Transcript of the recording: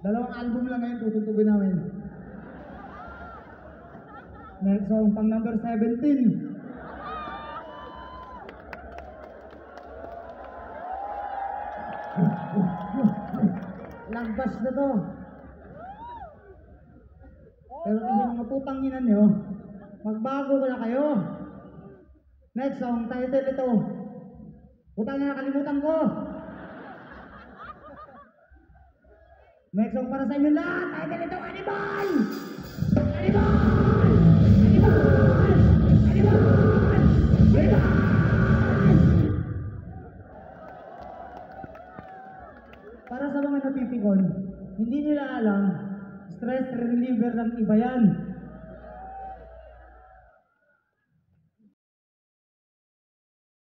Dalawang album lang ngayon tutugtugin namin. Next song, pang number 17. Lagbas na to. Pero kasi mga putang ina nyo, magbago na kayo. Next song, title ito. Putang ina, nakalimutan ko. Next song para sa inyo lahat, title ito, Animal! Animal! Animal! Animal! Animal! Para sa mga napipikon, hindi nila alam, stress reliever ng iba yan.